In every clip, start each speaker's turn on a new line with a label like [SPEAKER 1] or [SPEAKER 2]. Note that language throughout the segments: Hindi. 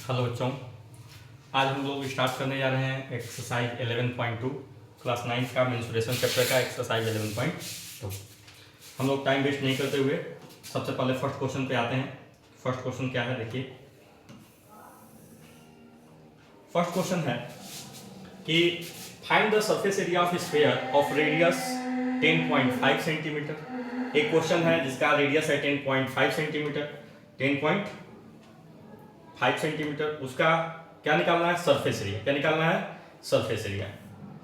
[SPEAKER 1] हेलो बच्चों, आज हम लोग स्टार्ट करने जा रहे हैं एक्सरसाइज 11.2 क्लास 9 का मेंसुरेशन चैप्टर का एक्सरसाइज 11.2। हम लोग टाइम वेस्ट नहीं करते हुए सबसे पहले फर्स्ट क्वेश्चन पे आते हैं। फर्स्ट क्वेश्चन क्या है, देखिए। फर्स्ट क्वेश्चन है कि find the surface area of sphere of radius 10.5 centimetre. एक क्वेश्चन है जिसका रेडियस है 10.5 सेंटीमीटर, 10.5 सेंटीमीटर, उसका क्या निकालना है, सरफेस एरिया। क्या निकालना है, सरफेस एरिया।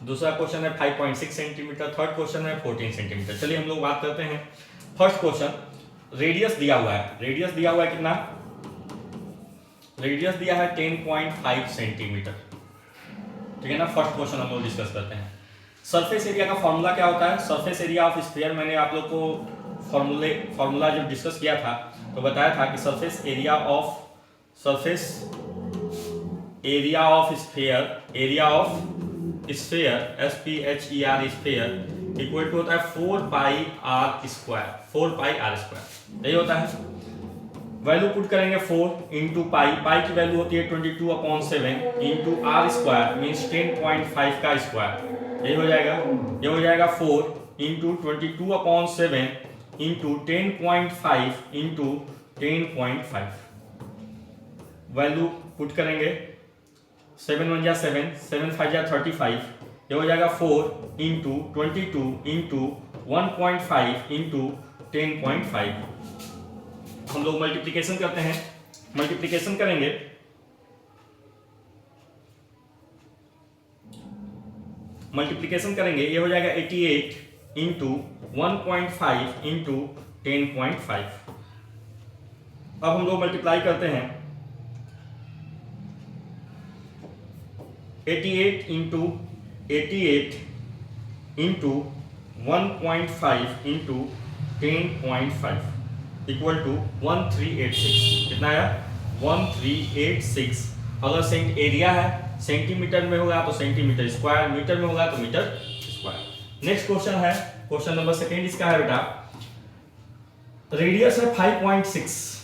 [SPEAKER 1] दूसरा क्वेश्चन है 5.6 सेंटीमीटर, थर्ड क्वेश्चन है 14 सेंटीमीटर। चलिए हम लोग बात करते हैं। फर्स्ट क्वेश्चन, रेडियस दिया हुआ है। रेडियस दिया हुआ है कितना, रेडियस दिया है 10.5 सेंटीमीटर, ठीक है ना। फर्स्ट क्वेश्चन हम लोग डिस्कस करते हैं। सरफेस एरिया का फॉर्मूला क्या होता है, सरफेस एरिया ऑफ स्फीयर। मैंने आप लोग को फॉर्मूला जब डिस्कस किया था तो बताया था कि surface area of sphere, area of sphere SPHER sphere equal to होता है 4 pi r square. 4 pi r square यही होता है। वैल्यू पुट करेंगे 4 इंटू पाई, पाई की वैल्यू होती है 22/7 इंटू आर स्क्वायर मीन्स 10.5 का स्क्वायर, यही हो जाएगा। ये हो जाएगा 4 into 22/7 into 10.5 into 10.5। Value put करेंगे, 7 1 जा 7, 7 5 जा 35। ये हो जाएगा 4 इंटू 22 इंटू 1.5 इंटू 10.5। हम लोग मल्टीप्लीकेशन करते हैं, मल्टीप्लीकेशन करेंगे। मल्टीप्लीकेशन करेंगे, ये हो जाएगा 88 इंटू 1.5 इंटू 10.5। अब हम लोग मल्टीप्लाई करते हैं, 88 into 88 into 1.5 into 10.5 equal to 1386। कितना आया, 1386। अगर सेंट एरिया है, सेंटीमीटर में होगा तो सेंटीमीटर स्क्वायर, मीटर में होगा तो मीटर स्क्वायर। नेक्स्ट क्वेश्चन है, क्वेश्चन नंबर सेकेंड इसका है बेटा। रेडियस है 5.6,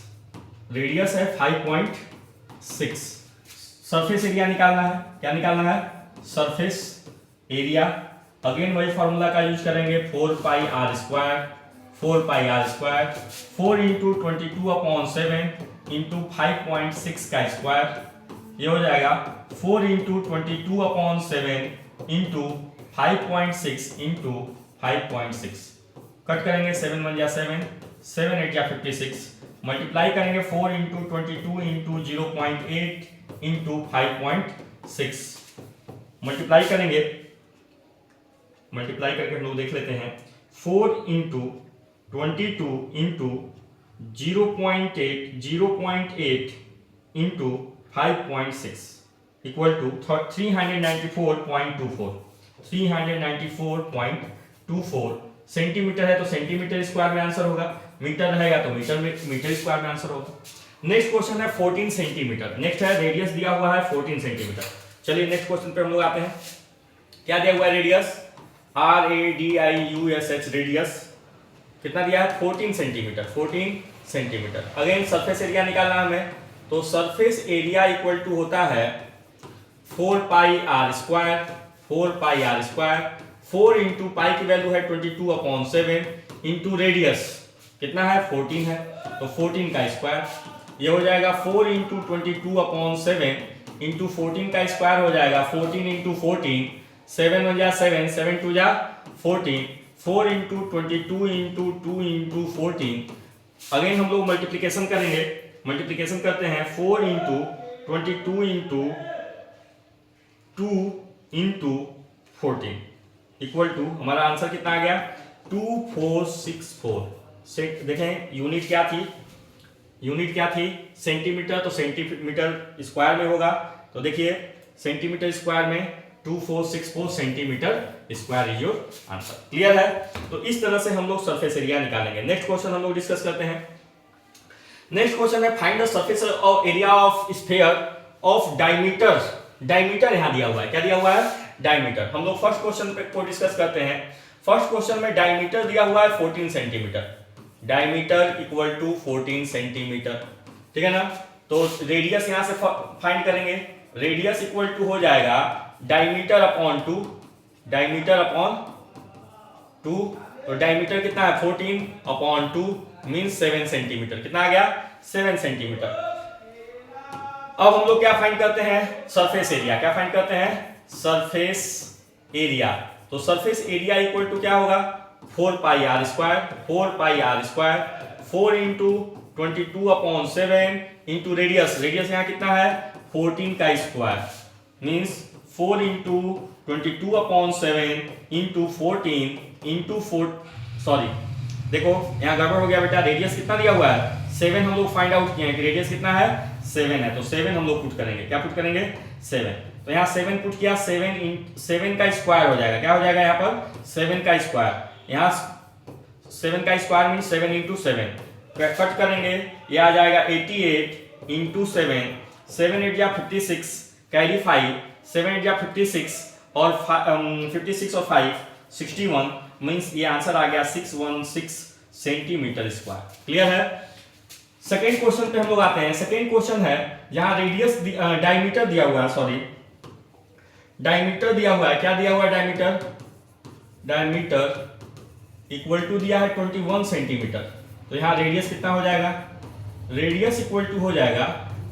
[SPEAKER 1] रेडियस है 5.6। सरफेस एरिया निकालना है। क्या निकालना है, सरफेस एरिया। अगेन वही फॉर्मूला का यूज करेंगे, 4 pi r square, 4 pi r square, 4 into 22/7 into 5.6 का स्क्वायर। ये हो जाएगा 4 इंटू 22/7 इंटू 5.6 इंटू 5.6। कट करेंगे, 7 1 जा 7, 7 8 जा 56। मल्टीप्लाई करेंगे 4 इंटू 22 इंटू 0.8 इंटू 5.6। मल्टीप्लाई करेंगे, मल्टीप्लाई करके हम लोग देख लेते हैं। 4 into 22 into 0.8 into 5.6 equal to 394.24। 394.24 centimetre है तो सेंटीमीटर स्क्वायर में आंसर होगा, मीटर रहेगा तो मीटर स्क्वायर में आंसर होगा। नेक्स्ट क्वेश्चन है 14 सेंटीमीटर। नेक्स्ट है, रेडियस दिया हुआ है 14 सेंटीमीटर। चलिए नेक्स्ट क्वेश्चन पे हम लोग आते हैं। क्या दिया हुआ है, रेडियस RADIUSH, रेडियस कितना दिया है, 14 centimetre. 14 centimetre. Again surface area निकालना हमें, तो सरफेस एरिया इक्वल टू होता है 4 pi r square, 4 pi r square. 4 into pi की वैल्यू है 22/7 इंटू रेडियस कितना है, 14 है तो 14 का स्क्वायर। ये हो जाएगा 4 इंटू 22/7 इंटू 14 का स्क्वायर हो जाएगा 14 इंटू 14, 7 1 जा 7, 7 2 जा 14, 4 इंटू 22 इंटू 2 इंटू 14। अगेन हम लोग मल्टीप्लीकेशन करेंगे, मल्टीप्लीकेशन करते हैं। 4 into 22 into 2 into 14 equal to हमारा आंसर कितना आ गया, 2464। देखें यूनिट क्या थी, यूनिट क्या थी, सेंटीमीटर, तो सेंटीमीटर स्क्वायर में होगा। तो देखिए सेंटीमीटर स्क्वायर में 2464 centimetre square is your answer. Clear है। तो इस तरह से हम लोग सरफेस एरिया निकालेंगे। नेक्स्ट क्वेश्चन हम लोग डिस्कस करते हैं। नेक्स्ट क्वेश्चन है, find the surface of area of sphere of diameter. Diameter यहां दिया हुआ है। क्या दिया हुआ है, डायमीटर। हम लोग फर्स्ट क्वेश्चन को डिस्कस करते हैं। फर्स्ट क्वेश्चन में डायमीटर दिया हुआ है 14 centimetre. Diameter equal to 14 centimetre, ठीक है ना। तो रेडियस यहां से फाइंड करेंगे, रेडियस इक्वल टू हो जाएगा डायमीटर अपॉन 2, डायमीटर अपॉन 2, तो डायमीटर कितना है 14 अपॉन 2 मीन्स 7 सेंटीमीटर। कितना आ गया 7 सेंटीमीटर। अब हम लोग क्या फाइंड करते हैं सरफेस एरिया। क्या फाइंड करते हैं सरफेस एरिया। तो सरफेस एरिया इक्वल टू क्या होगा 4 pi r square, 4 pi r square 4 into 22 upon 7 into radius, radius यहाँ कितना है 14 का square means 4 into 22 upon 7 into 14 into 4, sorry देखो यहाँ गड़बड़ हो गया बेटा, रेडियस कितना दिया हुआ है 7, हम लोग फाइंड आउट किए हैं कि रेडियस कितना है 7 है, तो 7 हम लोग पुट करेंगे। क्या पुट करेंगे 7, तो यहाँ 7 पुट किया, 7 का स्क्वायर हो जाएगा, क्या हो जाएगा यहाँ पर 7 का स्क्वायर, यहाँ 7 का स्क्वायर मीन 7 इंटू 7 कट करेंगे, ये आ जाएगा 88 इंटू 7, 7 8 या 56 कैरी 5, 7 8 या 56 और 56 और 5 61 मीन्स ये आंसर आ गया 616 सेंटीमीटर स्क्वायर। क्लियर है। सेकेंड क्वेश्चन पे हम लोग आते हैं। सेकेंड क्वेश्चन है जहां रेडियस डायमीटर दिया हुआ है, सॉरी डायमीटर दिया हुआ है, क्या दिया हुआ है डायमीटर, डायमीटर इक्वल टू दिया है 21 सेंटीमीटर, तो यहाँ रेडियस कितना हो जाएगा, रेडियस इक्वल टू हो जाएगा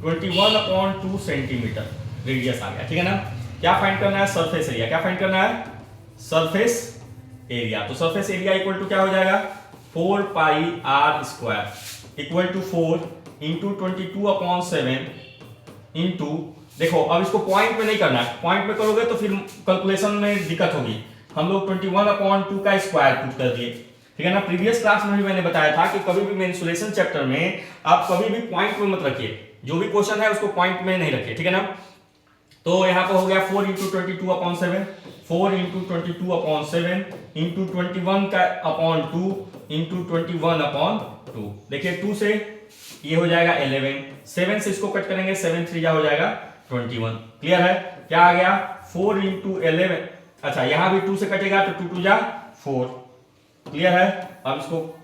[SPEAKER 1] 21 अपॉन 2 सेंटीमीटर रेडियस आ गया। ठीक है ना। क्या फाइंड करना है सरफेस एरिया, क्या फाइंड करना है सरफेस एरिया। तो सरफेस एरिया इक्वल टू क्या हो जाएगा 4 pi r square equal to 4 into 22 upon 7 into, देखो अब इसको पॉइंट में नहीं करना है, पॉइंट में करोगे तो फिर कैलकुलेशन में दिक्कत होगी। हम लोग 21 अपॉन 2 का स्क्वायर पुट कर दिए। ठीक है ना। प्रीवियस क्लास में भी मैंने बताया था कि कभी भी मेंसुरेशन चैप्टर में आप कभी भी पॉइंट में मत रखिए, जो भी क्वेश्चन है उसको पॉइंट में नहीं रखिए। ठीक है ना। तो यहाँ पर हो गया 4 into 22 upon 7, 4 into 22 upon 7 into 21 का अपॉन 2 इंटू 21 अपॉन 2। देखिए 2 से ये हो जाएगा 11, 7 से इसको कट करेंगे, 7 3 जा हो जाएगा 21। क्लियर है। क्या आ गया 4 इंटू 11, अच्छा यहां भी 2 से कटेगा तो 2 2 जा 4। क्लियर है। अब इसको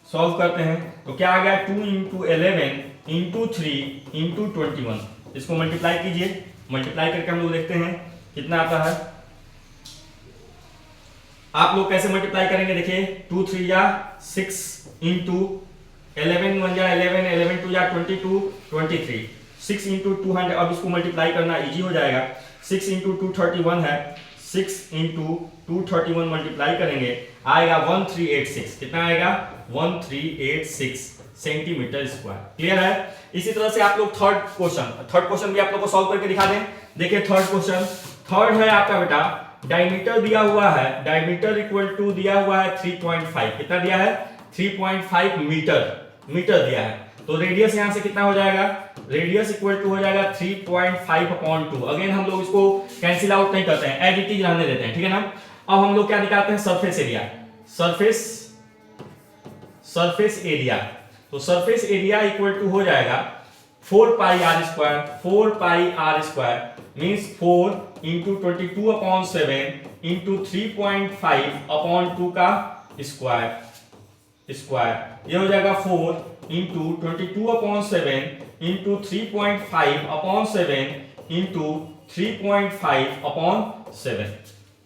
[SPEAKER 1] सॉल्व करते हैं तो क्या आ गया 2 इंटू 11 इंटू 3 इंटू 21, इसको मल्टीप्लाई कीजिए, मल्टीप्लाई करके हम लोग देखते हैं कितना आता है। आप लोग कैसे मल्टीप्लाई करेंगे देखिए 2 3 या 6 इंटू 11 1 या 11, 11 2 या 22 23, 6 इंटू 200, अब इसको मल्टीप्लाई करना इजी हो जाएगा। 6 इंटू 231 है, 6 इंटू 231 मल्टीप्लाई करेंगे आएगा 1386। कितना आएगा 1386 सेंटीमीटर स्क्वायर। क्लियर है। इसी तरह से आप लोग थर्ड क्वेश्चन भी आप लोग को सॉल्व करके दिखा दें। देखिए थर्ड क्वेश्चन, थर्ड है आपका बेटा डायमीटर दिया हुआ है, डायमीटर इक्वल टू दिया हुआ है 3.5, कितना दिया है 3.5 मीटर दिया है। तो रेडियस यहां से कितना हो जाएगा, रेडियस इक्वल टू हो जाएगा 3.5 अपॉन 2। अगेन हम लोग इसको कैंसिल आउट नहीं करते हैं, एज इट इज रहने देते हैं। ठीक है ना। अब हम लोग क्या निकालते हैं सरफेस एरिया, सरफेस एरिया। तो सरफेस एरिया इक्वल टू हो जाएगा 4 pi r square, 4 pi r square means 4 into 22 upon 7 into 3.5 upon 2 का स्क्वायर, ये हो जाएगा 4 into 22 upon 7 into 3.5 upon 7 into 3.5 upon 7।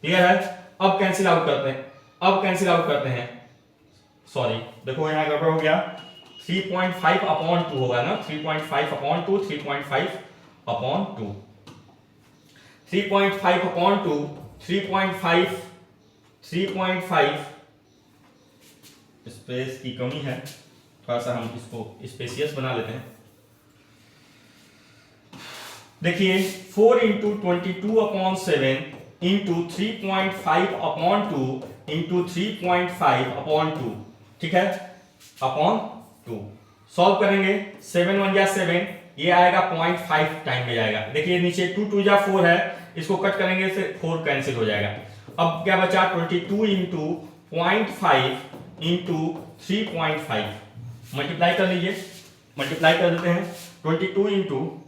[SPEAKER 1] Clear है। अब कैंसिल आउट करते हैं, सॉरी देखो यहाँ गड़बड़ हो गया, 3.5 अपॉन 2 होगा ना, 3.5 अपॉन 2, 3.5 अपॉन 2, 3.5 अपॉन 2, 3.5 स्पेस की कमी है, थोड़ा सा हम इसको स्पेसियस बना लेते हैं। देखिए 4 into 22 upon 7 into 3.5 upon 2 into 3.5 upon 2, ठीक है, अपॉन 2। सॉल्व करेंगे 7 1 या 7, ये आएगा 0.5 टाइम में जाएगा। देखिए नीचे 2 2 या 4 है, इसको कट करेंगे से 4 कैंसिल हो जाएगा। अब क्या बचा 22 इंटू 0.5 इंटू 3.5, मल्टीप्लाई कर लीजिए, मल्टीप्लाई कर देते हैं। 22 इंटू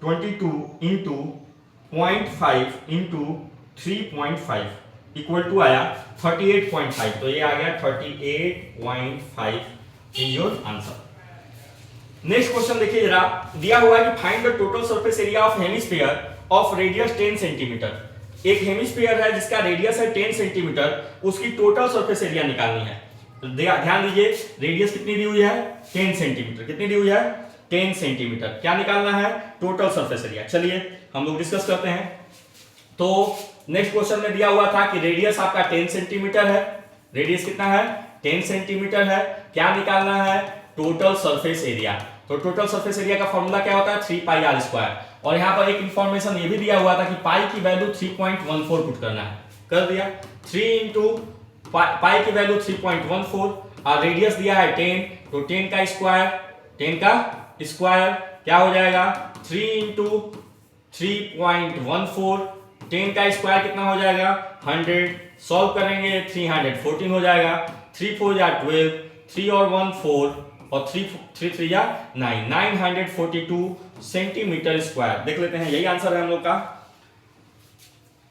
[SPEAKER 1] 0.5 इंटू 3.5 इक्वल टू आया 38.5, तो ये आ गया 38.5 is your answer. Next question देखिए जरा, दिया हुआ है कि find the total surface area of hemisphere of radius 10 centimetre. एक हेमिस्फीयर है जिसका रेडियस है 10 सेंटीमीटर, उसकी टोटल सरफेस एरिया निकालनी है। तो ध्यान दीजिए, रेडियस कितनी दी हुई है 10 सेंटीमीटर, कितनी दी हुई है 10 सेंटीमीटर, क्या निकालना है टोटल सरफेस एरिया। चलिए हम लोग डिस्कस करते हैं। तो नेक्स्ट क्वेश्चन में दिया हुआ था कि रेडियस आपका 10 सेंटीमीटर है, रेडियस कितना है 10 सेंटीमीटर है, क्या निकालना है टोटल सरफेस एरिया। तो टोटल सरफेस एरिया का फॉर्मूला क्या होता है 3 पाई आर स्क्वायर, और यहां पर एक इंफॉर्मेशन ये भी दिया हुआ था कि पाई की वैल्यू 3.14 पुट करना है, कर दिया 3 इंटू पाई की वैल्यू 3.14 और रेडियस दिया है 10, तो 10 का स्क्वायर, 10 का स्क्वायर क्या हो जाएगा 3 इंटू 3.14, 10 का स्क्वायर कितना हो जाएगा 100, सॉल्व करेंगे 314 हो जाएगा, 3 4 जा 12, 3 और 1 4 और 3 3 जा 9, 942 सेंटीमीटर स्क्वायर। देख लेते हैं, यही आंसर है हम लोग का।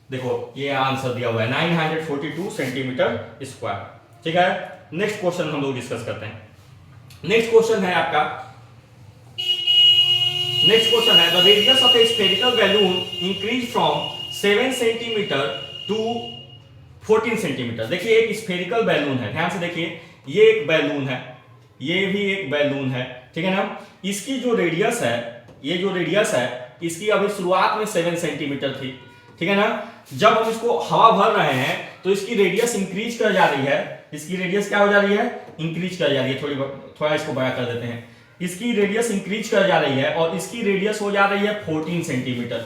[SPEAKER 1] देखो ये आंसर दिया हुआ है 942 सेंटीमीटर स्क्वायर। ठीक है, नेक्स्ट क्वेश्चन हम लोग डिस्कस करते हैं। नेक्स्ट क्वेश्चन है आपका, नेक्स्ट क्वेश्चन है the radius of a spherical balloon increase from 7 centimetre to 14 centimetre. देखिए एक स्फेरिकल बैलून है, ध्यान से देखिए, ये एक बैलून है, ये भी एक बैलून है, ठीक है ना। इसकी जो रेडियस है, ये जो रेडियस है इसकी अभी शुरुआत में 7 सेंटीमीटर थी, ठीक है ना। जब हम इसको हवा भर रहे हैं तो इसकी रेडियस इंक्रीज कर जा रही है, इसकी रेडियस क्या हो जा रही है इंक्रीज कर जा रही है, थोड़ा इसको बड़ा कर देते हैं, इसकी रेडियस इंक्रीज कर जा रही है और इसकी रेडियस हो जा रही है 14 सेंटीमीटर।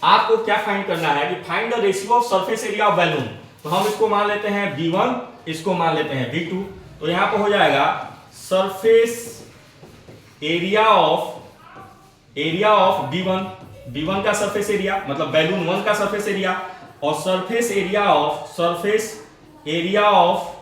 [SPEAKER 1] आपको क्या फाइंड करना है कि find the ratio of surface area of balloon. तो हम इसको मान लेते हैं V1, इसको मान लेते हैं V2, तो यहां पर हो जाएगा surface area of V1, V1 का सरफेस एरिया मतलब बैलून 1 का सरफेस एरिया, और surface area of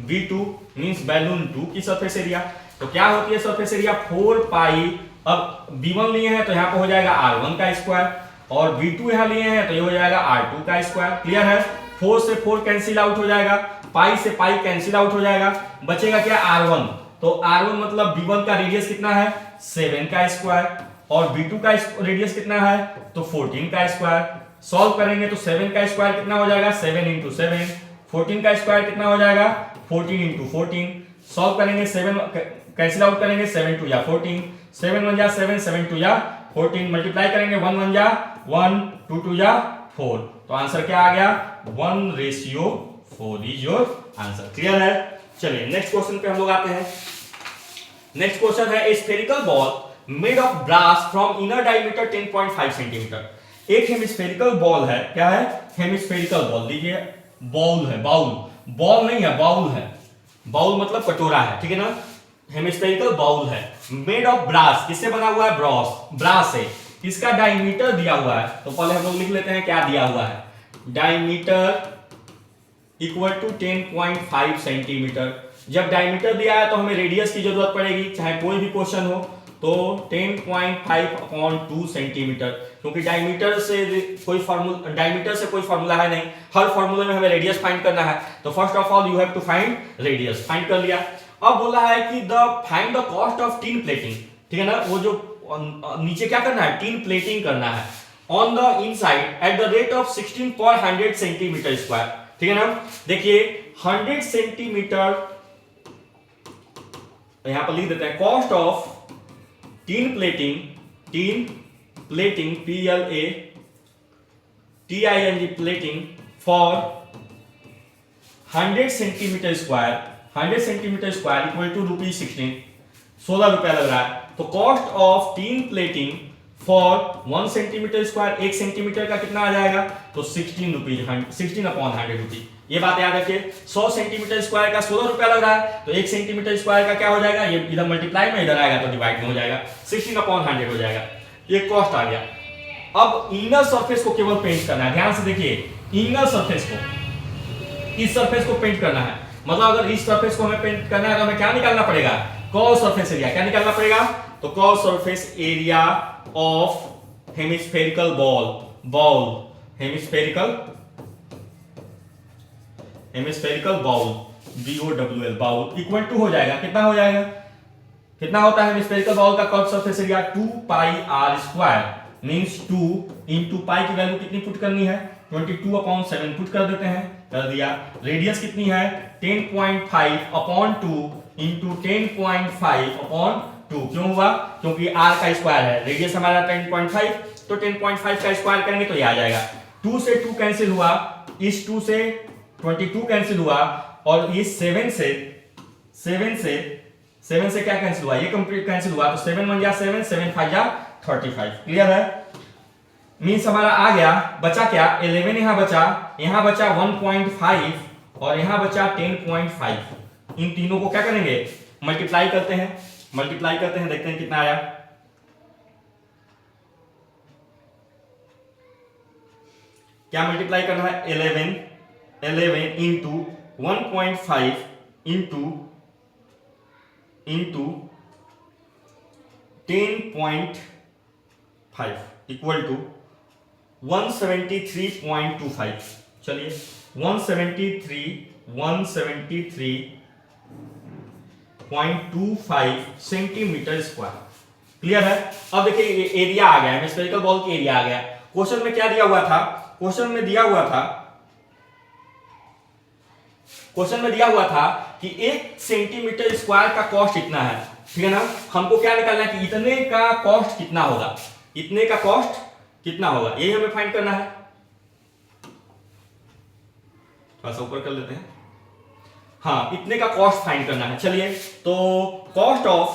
[SPEAKER 1] V2 means balloon 2 की सरफेस एरिया। तो क्या होती है सरफेस एरिया 4 पाई, अब V1 लिए हैं तो यहां पर हो जाएगा R1 का स्क्वायर, और V2 यहां लिए हैं तो ये हो जाएगा R2 का स्क्वायर। क्लियर है, 4 से 4 कैंसिल आउट हो जाएगा, पाई से पाई कैंसिल आउट हो जाएगा, बचेगा क्या R1। तो R1 मतलब V1 का रेडियस कितना है 7 का स्क्वायर, और V2 का रेडियस कितना है तो 14 का स्क्वायर। सॉल्व करेंगे तो 7 का स्क्वायर कितना हो जाएगा 7 इंटू 7, 14 का स्क्वायर कितना हो जाएगा 14 इंटू 14। सॉल्व करेंगे 7 कैंसिल आउट करेंगे, 7 2 जा 14, 7 1 जा 7, 7 2 जा 14, मल्टीप्लाई करेंगे 1 1 जा 1, 2 2 जा 4, तो आंसर क्या आ गया 1:4 इज योर आंसर। क्लियर है। चलिए नेक्स्ट क्वेश्चन पे हम लोग आते हैं। नेक्स्ट क्वेश्चन है a spherical ball made of brass from inner diameter 10.5 centimetre. एक हेमिस्फेरिकल बॉल है, क्या है हेमिस्फेरिकल बॉल, लीजिए बाउल है, बाउल बॉल नहीं है, बाउल है, बाउल मतलब कटोरा है, ठीक है ना। हेमिस्फेरिकल बाउल है मेड ऑफ ब्रास, किससे बना हुआ है ब्रास से, इसका डायमीटर दिया हुआ है। तो पहले हम लोग लिख लेते हैं क्या दिया हुआ है, डायमीटर इक्वल टू 10.5 सेंटीमीटर। जब डायमीटर दिया है तो हमें रेडियस की जरूरत पड़ेगी, चाहे कोई भी क्वेश्चन हो, तो 10.5/2 सेंटीमीटर, क्योंकि डायमीटर से कोई फार्मूला है नहीं, हर फार्मूले में हमें रेडियस फाइंड करना है। तो first of all you have to find radius, find कर लिया। अब बोला है कि find the cost of tin plating, ठीक है ना, वो जो नीचे क्या करना है टिन प्लेटिंग करना है on the inside at the rate of 16 पर 100 सेंटीमीटर स्क्वायर, ठीक है ना। देखिए 100 सेंटीमीटर, यहां पर लिख देते हैं cost of tin plating PLATING plating for 100 centimetre square, 100 centimetre square equal to ₹16, 16 रुपया लग रहा है। तो cost of tin plating for 1 centimetre square, 1 centimetre का कितना आ जाएगा तो 16 रुपीज, 16/100 रुपीज। ये बात याद रखिए, 100 सेंटीमीटर स्क्वायर का 16 रुपया लग रहा है, तो 1 सेंटीमीटर स्क्वायर का क्या हो जाएगा, ये इधर मल्टीप्लाई में इधर आएगा तो डिवाइड में हो जाएगा, 16/100 हो जाएगा, ये कॉस्ट आ गया। अब इनर सरफेस को केवल पेंट करना है, ध्यान से देखिए, इनर सरफेस को, इस सरफेस को पेंट करना है, मतलब अगर इस सरफेस को हमें पेंट करना है तो हमें क्या निकालना पड़ेगा, कर्व सरफेस एरिया। क्या निकालना पड़ेगा, तो curve surface area of hemispherical hemispherical bowl BOWL bowl equal to हो जाएगा, कितना हो जाएगा कितना होता है स्फेरिकल बॉल का curve surface area 2 pi r square means 2 into pi की वैल्यू कितनी पुट करनी है 22/7 पुट कर देते हैं, कर दिया। रेडियस कितनी है 10.5/2 इंटू 10.5/2। क्यों हुआ, क्योंकि r का स्क्वायर है, रेडियस हमारा 10.5, तो 10.5 का स्क्वायर करेंगे तो ये आ जाएगा। 2 से 2 कैंसिल हुआ, इस 2 से 22 कैंसिल हुआ, और ये 7 से क्या कैंसिल हुआ, ये कंप्लीट कैंसिल हुआ, तो 7 1 जा 7, 7 5 जा 35। क्लियर है, मींस हमारा आ गया, बचा क्या 11 यहां बचा 1.5 और यहां बचा 10.5। इन तीनों को क्या करेंगे मल्टीप्लाई करते हैं, देखते हैं कितना आया। क्या मल्टीप्लाई करना है 11 इंटू 1.5 इंटू 10.5 इक्वल टू 173.25। चलिए 173.25 सेंटीमीटर स्क्वायर। क्लियर है। अब देखिए एरिया आ गया है, स्फेरिकल बॉल की एरिया आ गया। क्वेश्चन में क्या दिया हुआ था, क्वेश्चन में दिया हुआ था कि 1 सेंटीमीटर स्क्वायर का कॉस्ट इतना है, ठीक है ना। हमको क्या निकालना है कि इतने का कॉस्ट कितना होगा, यही हमें फाइंड करना है। थोड़ा सा ऊपर कर लेते हैं, हाँ इतने का कॉस्ट फाइंड करना है। चलिए तो कॉस्ट ऑफ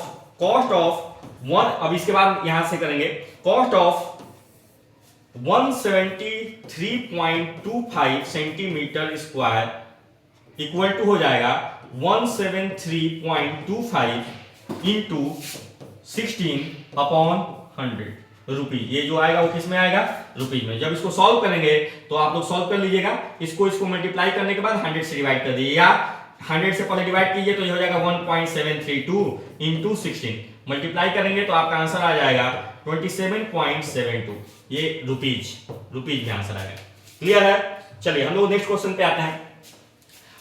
[SPEAKER 1] 1, अब इसके बाद यहां से करेंगे cost of 173.25 centimetre square equal to हो जाएगा 173.25 इंटू 16/100 रुपी। ये जो आएगा वो किस में आएगा, रुपीज में। जब इसको सॉल्व करेंगे तो आप लोग सॉल्व कर लीजिएगा, इसको मल्टीप्लाई करने के बाद 100 से डिवाइड कर दीजिए, या 100 से पहले डिवाइड कीजिए तो ये हो जाएगा 1.732 इंटू 16। मल्टीप्लाई करेंगे तो आपका आंसर आ जाएगा 27.72, ये रुपीज में आंसर आएगा। क्लियर है। चलिए हम लोग नेक्स्ट क्वेश्चन पे आते हैं।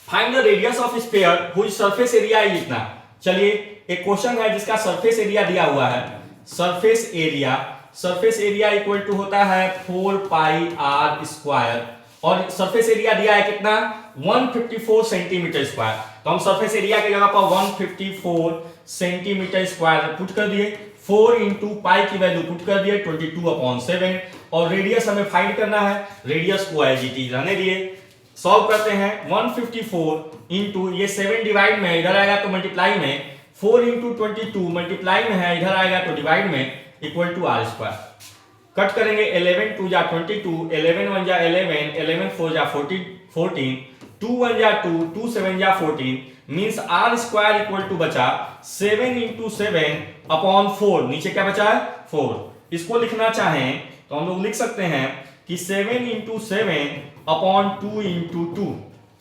[SPEAKER 1] Find the radius of sphere whose surface area is इतना। चलिए एक क्वेश्चन है जिसका सरफेस एरिया दिया हुआ है, सरफेस एरिया इक्वल टू होता है 4 पाई आर स्क्वायर, और सरफेस एरिया दिया है कितना 154 सेंटीमीटर स्क्वायर। तो हम सरफेस एरिया की जगह पर 154 सेंटीमीटर स्क्वायर पुट कर दिए, 4 इंटू पाई की वैल्यू पुट कर दिए 22/7, और रेडियस हमें फाइंड करना है, रेडियस को एज इट इज रहने दिए। सॉल्व करते हैं 154 इंटू ये 7 डिवाइड में इधर आएगा तो मल्टीप्लाई में, 4 इंटू 22 मल्टीप्लाई में है इधर आएगा तो डिवाइड में, equal to r square. Cut करेंगे 11 2 जा 22, 11 1 जा 11, 11 4 जा 14, 2 1 जा 2, 2 7 जा 14, means r square equal to बचा 7 इंटू 7/4। नीचे क्या बचा है 4। इसको लिखना चाहें तो हम लोग लिख सकते हैं कि 7 इंटू 7/2 इंटू 2,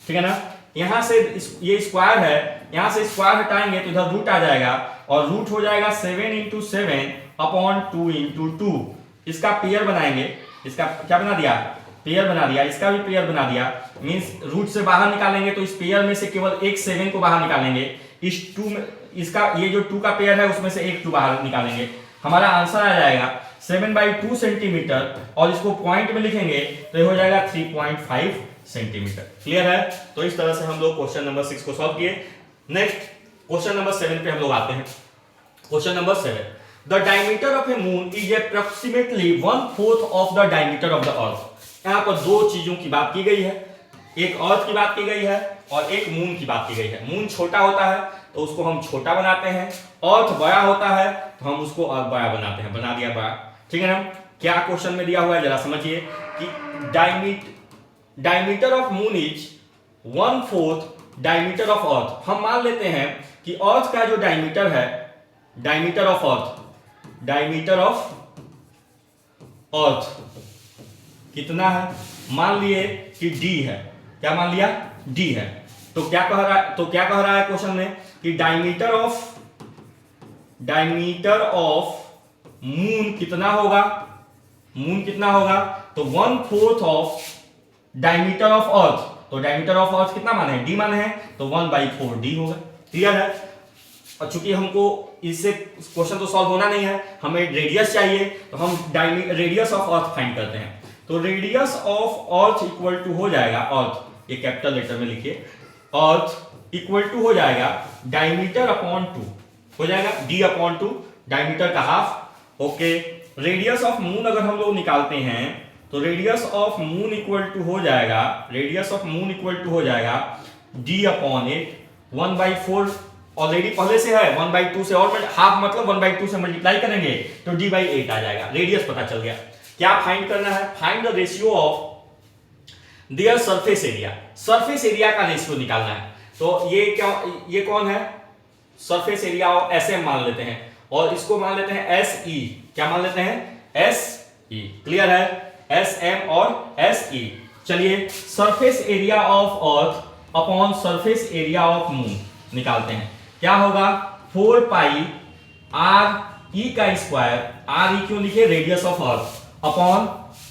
[SPEAKER 1] ठीक है ना। यहां से ये स्क्वायर है, यहां से स्क्वायर हटाएंगे तो इधर रूट आ जाएगा, और रूट हो जाएगा 7 इंटू 7/2 इंटू 2। इसका पेयर बनाएंगे, इसका क्या बना दिया, पेयर बना दिया, इसका भी पेयर बना दिया। मींस रूट से बाहर निकालेंगे तो इस पेयर में से केवल एक 7 को बाहर निकालेंगे, इस 2 में इसका ये जो 2 का पेयर है उसमें से एक 2 बाहर निकालेंगे। हमारा आंसर आ जाएगा 7/2 सेंटीमीटर, और इसको पॉइंट में लिखेंगे तो ये हो जाएगा 3.5 सेंटीमीटर। क्लियर है। तो इस तरह से हम लोग क्वेश्चन नंबर 6 को सॉल्व किए। नेक्स्ट क्वेश्चन नंबर 7 पे हम लोग आते हैं। Question number 7, the diameter of A moon is approximately 1/4 of the diameter of the earth. यहाँ पर दो चीजों की बात की गई है, एक अर्थ की बात की गई है और एक मून की बात की गई है। मून छोटा होता है तो उसको हम छोटा बनाते हैं, अर्थ बड़ा होता है तो हम उसको और बड़ा बनाते हैं, बना दिया बड़ा, ठीक है ना। क्या क्वेश्चन में दिया हुआ है जरा समझिए कि diameter of moon is 1/4 diameter of earth. हम मान लेते हैं कि अर्थ का जो डायमीटर है, डायमीटर ऑफ अर्थ कितना है, मान लिए कि d है। क्या मान लिया, d है। तो क्या कह रहा है क्वेश्चन में कि डायमीटर ऑफ मून कितना होगा, तो 1/4 ऑफ डायमीटर ऑफ अर्थ। तो डायमीटर ऑफ अर्थ कितना माने, d माने हैं, तो 1/4 d होगा। क्लियर है। और चूंकि हमको इससे क्वेश्चन तो सॉल्व होना नहीं है, हमें रेडियस चाहिए, तो हम रेडियस ऑफ अर्थ फाइंड करते हैं। तो radius of earth equal to हो जाएगा, अर्थ ये कैपिटल लेटर में लिखिए, अर्थ इक्वल टू हो जाएगा डायमीटर अपॉन 2, हो जाएगा d अपॉन 2, डायमीटर का half. Okay, radius of moon अगर हम लोग निकालते हैं तो radius of moon equal to हो जाएगा, radius of moon equal to हो जाएगा d अपॉन 8, 1/4 ऑलरेडी पहले से है, 1/2 से और हाफ मतलब 1/2 से मल्टीप्लाई करेंगे तो d/8 आ जाएगा। रेडियस पता चल गया। क्या फाइंड करना है? Find the ratio of their surface area, surface area का रेशियो निकालना है। तो ये क्या, ये कौन है? सरफेस एरिया ऑफ SM मान लेते हैं और इसको मान लेते हैं SE। क्या मान लेते हैं? SE। क्लियर है? SM और SE। चलिए surface area of earth upon surface area of moon निकालते हैं। क्या होगा? 4 पाई RE का स्क्वायर, RE क्यों लिखे? Radius of earth, upon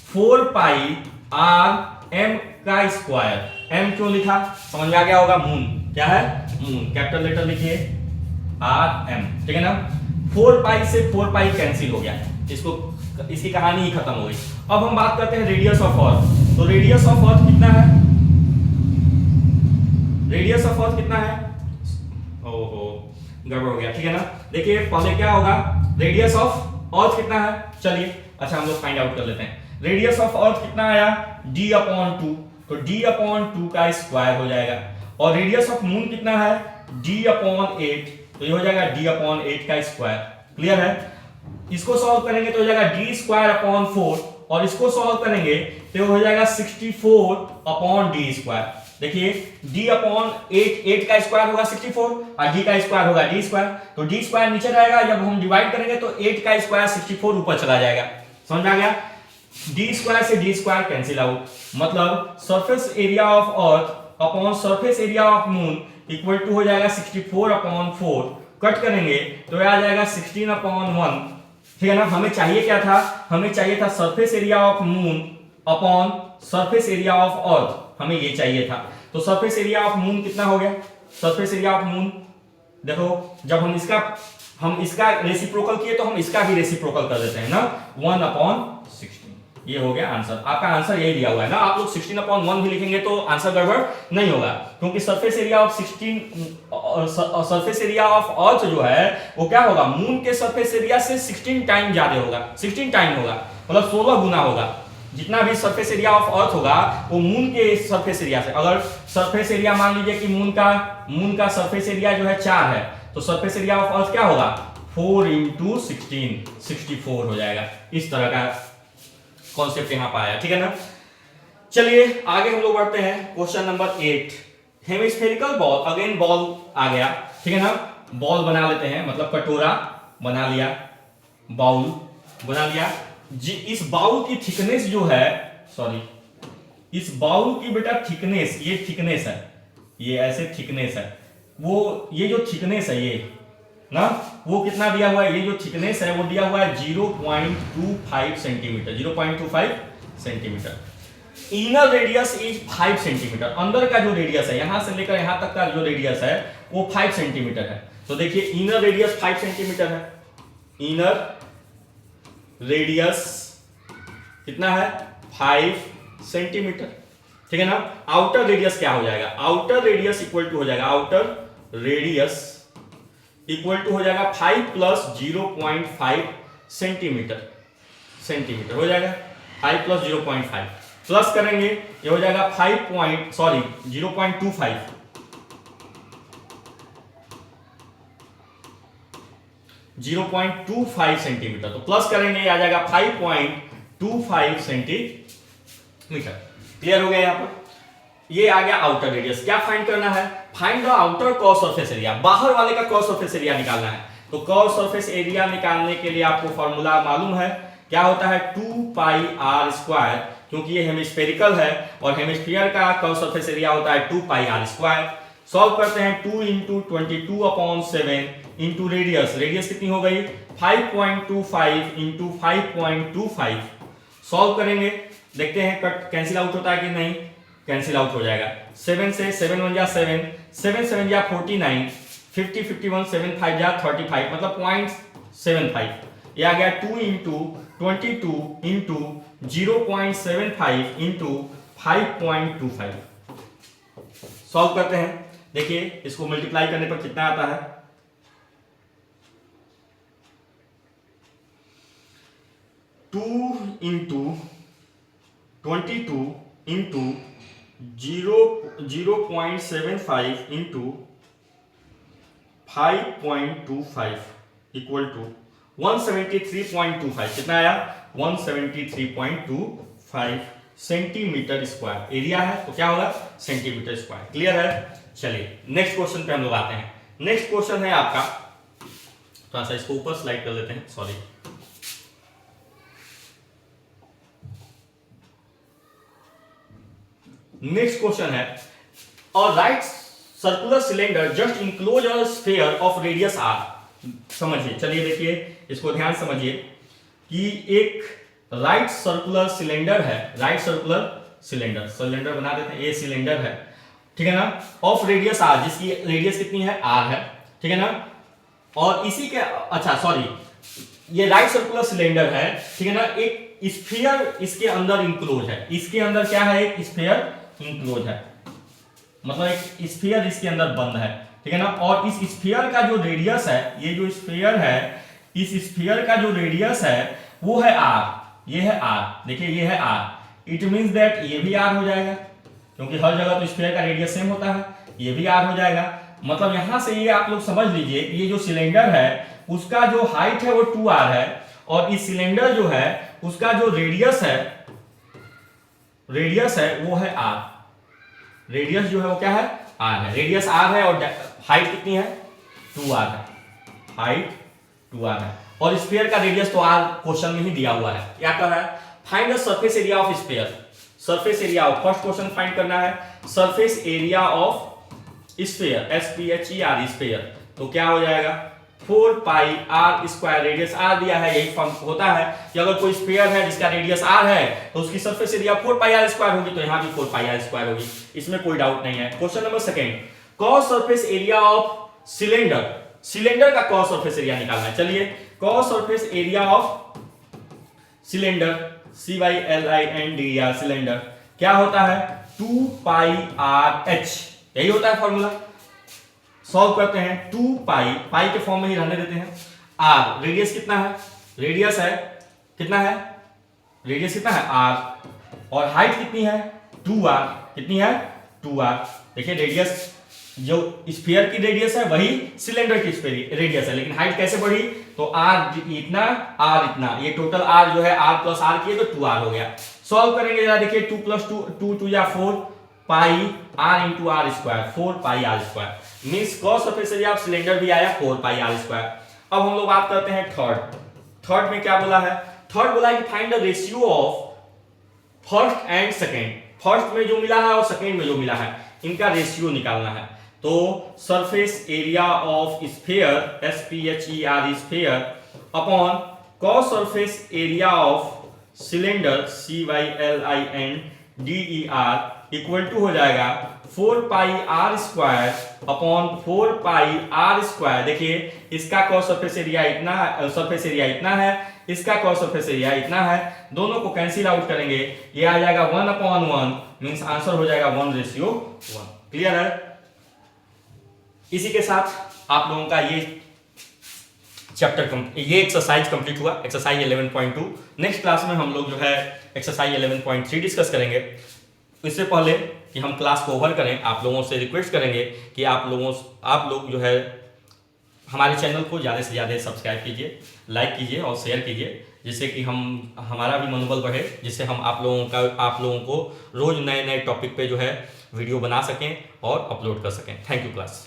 [SPEAKER 1] 4 pi RM का स्क्वायर, M क्यों लिखा? समझ में आ गया होगा, मून। क्या है? मून, कैपिटल लेटर लिखिए RM, ठीक है ना। 4 पाई से 4 पाई कैंसिल हो गया, इसको इसकी कहानी ही खत्म हो गई। अब हम बात करते हैं रेडियस ऑफ अर्थ। तो रेडियस ऑफ अर्थ कितना है? रेडियस ऑफ अर्थ कितना है? ओहो गड़बड़ हो गया, ठीक है ना। देखिए पहले क्या होगा, रेडियस ऑफ अर्थ कितना है? चलिए अच्छा हम लोग फाइंड आउट कर लेते हैं। रेडियस ऑफ अर्थ कितना आया? d अपॉन 2, तो d अपॉन 2 का स्क्वायर हो जाएगा। और रेडियस ऑफ मून कितना है? d अपॉन 8, तो ये हो जाएगा d अपॉन 8 का स्क्वायर। क्लियर है? इसको सॉल्व करेंगे तो हो जाएगा d स्क्वायर अपॉन 4, और इसको सॉल्व करेंगे तो हो जाएगा 64 अपॉन d स्क्वायर। देखिए d अपॉन 8 का स्क्वायर होगा 64 और d का स्क्वायर होगा d स्क्वायर, तो d स्क्वायर नीचे रहेगा, जब हम डिवाइड करेंगे तो 8 का स्क्वायर 64 ऊपर चला जाएगा। समझ आ गया? d स्क्वायर से d स्क्वायर कैंसिल आउट, मतलब surface area of earth upon surface area of moon equal to हो जाएगा 64 अपॉन 4। कट करेंगे तो आ जाएगा 16 अपॉन 1, ठीक है ना। हमें चाहिए क्या था? हमें चाहिए था surface area of moon upon surface area of अर्थ, हमें ये चाहिए था। तो सरफेस एरिया ऑफ मून कितना हो गया? सरफेस एरिया ऑफ मून, देखो जब हम इसका रेसिप्रोकल किए तो हम इसका भी रेसिप्रोकल कर देते हैं ना, 1 अपॉन 16। ये हो गया आंसर। आपका आंसर यही दिया हुआ है ना, आप लोग 16 अपॉन 1 भी लिखेंगे तो आंसर गड़बड़ नहीं होगा, क्योंकि surface area of 16 surface area of अर्थ जो है वो क्या होगा? मून के सरफेस एरिया से 16 टाइम ज्यादा होगा, 16 टाइम होगा, मतलब 16 गुना होगा। जितना भी सरफेस एरिया ऑफ अर्थ होगा वो मून के सरफेस एरिया से, अगर सरफेस एरिया मान लीजिए कि मून का सरफेस एरिया जो है 4 है, तो सरफेस एरिया ऑफ अर्थ क्या होगा? 4 इंटू 16, 64 हो जाएगा। इस तरह का कॉन्सेप्ट यहां पर आया, ठीक है ना। चलिए आगे हम लोग बढ़ते हैं। Question number 8, hemispherical ball, again ball आ गया, ठीक है ना। बॉल बना लेते हैं, मतलब कटोरा बना लिया, बाउल बना लिया जी। इस बाउल की थिकनेस जो है, सॉरी इस बाउल की बेटा थिकनेस, ये थिकनेस है, ये ऐसे थिकनेस है, वो ये जो थिकनेस है ये ना, वो कितना दिया हुआ है? ये जो थिकनेस है वो दिया हुआ है 0.25 centimetre, 0.25 centimetre. Inner radius is 5 centimetre, अंदर का जो रेडियस है यहां से लेकर यहां तक का जो रेडियस है वो 5 सेंटीमीटर है। तो देखिए इनर रेडियस 5 सेंटीमीटर है, इनर रेडियस कितना है? 5 सेंटीमीटर, ठीक है ना। आउटर रेडियस क्या हो जाएगा? आउटर रेडियस इक्वल टू हो जाएगा, आउटर रेडियस इक्वल टू हो जाएगा 5 प्लस 0.5 सेंटीमीटर हो जाएगा। 5 प्लस 0.5 प्लस करेंगे ये हो जाएगा 0.25 सेंटीमीटर, तो प्लस करेंगे ये आ जाएगा 5.25 सेंटीमीटर। क्लियर हो गया यहाँ पर? ये आ गया आउटर रेडियस। क्या फाइंड करना है? Find the outer curve surface area, बाहर वाले का कर्व सरफेस एरिया निकालना है। तो कर्व सरफेस एरिया निकालने के लिए आपको फॉर्मूला मालूम है, क्या होता है? 2 पाई आर स्क्वायर, क्योंकि ये हेमिस्फेरिकल है और हेमिस्फीयर का कर्व सरफेस एरिया होता है 2 पाई आर स्क्वायर। सॉल्व करते हैं, 2 into 22 upon 7 into radius, radius कितनी हो गई? 5.25 इंटू 5.25। सॉल्व करेंगे, देखते हैं कट कैंसिल आउट होता है कि नहीं। कैंसिल आउट हो जाएगा, 7 से 7 1 जा 7, 7 7 जा 49, 50 51 7 5 जा 35 मतलब 0.75, ये आ गया 2 इंटू 22 इंटू 0.75 इंटू 5.25। सॉल्व करते हैं, देखिए इसको मल्टीप्लाई करने पर कितना आता है, 2 into 22 into 0.75 into 5.25 equal to 173.25, कितना आया 173.25 सेंटीमीटर स्क्वायर एरिया है, तो क्या होगा सेंटीमीटर स्क्वायर। क्लियर है। चलिए नेक्स्ट क्वेश्चन पे हम लोग आते हैं। नेक्स्ट क्वेश्चन है आपका, थोड़ा सा इसको ऊपर स्लाइड कर लेते हैं, सॉरी। नेक्स्ट क्वेश्चन है, और right circular cylinder just enclose a sphere of radius r. समझिए, चलिए देखिए इसको ध्यान समझिए कि एक राइट सर्कुलर सिलेंडर है, राइट सर्कुलर सिलेंडर, सिलेंडर बना देते हैं, ये सिलेंडर है, ठीक है ना, ऑफ रेडियस आर, जिसकी रेडियस कितनी है आर है, ठीक है ना, और इसी के, अच्छा सॉरी, ये राइट सर्कुलर सिलेंडर है, ठीक है ना, एक स्फीयर इसके अंदर इंक्लोज है, इसके अंदर क्या है, एक स्फीयर इंक्लोज है, मतलब एक स्फीयर इसके अंदर बंद है, ठीक है ना, और इस स्फीयर का जो रेडियस है, ये जो स्फीयर है, इस स्फीयर का जो रेडियस है वो है आर, ये है आर, देखिए ये है आर, इट मींस दैट ये भी आर हो जाएगा, क्योंकि हर जगह तो स्फीयर का रेडियस सेम होता है, ये भी आर हो जाएगा। मतलब यहां से ये आप लोग समझ लीजिए कि ये जो सिलेंडर है उसका जो हाइट है वो 2r है, और इस सिलेंडर जो है उसका जो रेडियस है वो है r, रेडियस जो है वो क्या है r है, रेडियस r है, और हाइट कितनी है 2r है, हाइट 2r है, और स्फीयर का रेडियस तो r क्वेश्चन में ही दिया हुआ है। क्या कर रहा है, find the surface area of sphere, surface area of, first question find करना है surface area of sphere, SPHER sphere, तो क्या हो जाएगा 4 pi r square, radius r दिया है, यही फॉर्म होता है कि अगर कोई स्फीयर है जिसका रेडियस r है तो उसकी surface area 4 pi r square होगी, तो यहां भी 4 पाई r स्क्वायर होगी, इसमें कोई डाउट नहीं है। Question number second, cos surface area of cylinder, cylinder का कॉस सरफेस एरिया निकालना है। चलिए cos surface area of cylinder, CYLINDER cylinder, क्या होता है 2 पाई RH, यही होता है फॉर्मूला। सॉल्व करते हैं, 2 पाई, पाई के फॉर्म में ही रहने देते हैं, r, रेडियस कितना है, रेडियस है कितना है, रेडियस कितना है r, और हाइट कितनी है 2r, कितनी है 2r। देखिए रेडियस, जो स्फीयर की रेडियस है वही सिलेंडर की रेडियस है, लेकिन हाइट कैसे बढ़ी, तो r इतना r इतना, ये टोटल r जो है r प्लस r किए तो 2r हो गया। सॉल्व करेंगे जरा, देखिए 2 प्लस 2 2 या 4 pi r into r square, 4 pi r square, means cos surface area of cylinder भी आया 4 पाई r स्क्वायर। अब हम लोग बात करते हैं थर्ड में क्या बोला है, थर्ड बोला है कि find the ratio of first and second, first में जो मिला है और सेकेंड में जो मिला है इनका रेशियो निकालना है। तो surface area of sphere, SPHER sphere upon cos surface area of cylinder, CYLINDER equal to हो जाएगा 4 pi r square upon 4 pi r square. देखिए इसका कॉस सरफेस एरिया इतना है, सरफेस एरिया इतना है, इसका कॉस सरफेस एरिया इतना है, दोनों को कैंसिल आउट करेंगे, ये आ जाएगा 1/1, मींस आंसर हो जाएगा 1:1। क्लियर है। इसी के साथ आप लोगों का ये चैप्टर ये एक्सरसाइज कंप्लीट हुआ, एक्सरसाइज 11.2। नेक्स्ट क्लास में हम लोग जो है एक्सरसाइज 11.3 डिस्कस करेंगे। इससे पहले कि हम क्लास को ओवर करें, आप लोगों से रिक्वेस्ट करेंगे कि आप लोग जो है हमारे चैनल को ज़्यादा से ज़्यादा सब्सक्राइब कीजिए, लाइक कीजिए और शेयर कीजिए, जिससे कि हमारा भी मनोबल बढ़े, जिससे हम आप लोगों को रोज़ नए नए टॉपिक पे जो है वीडियो बना सकें और अपलोड कर सकें। Thank you class.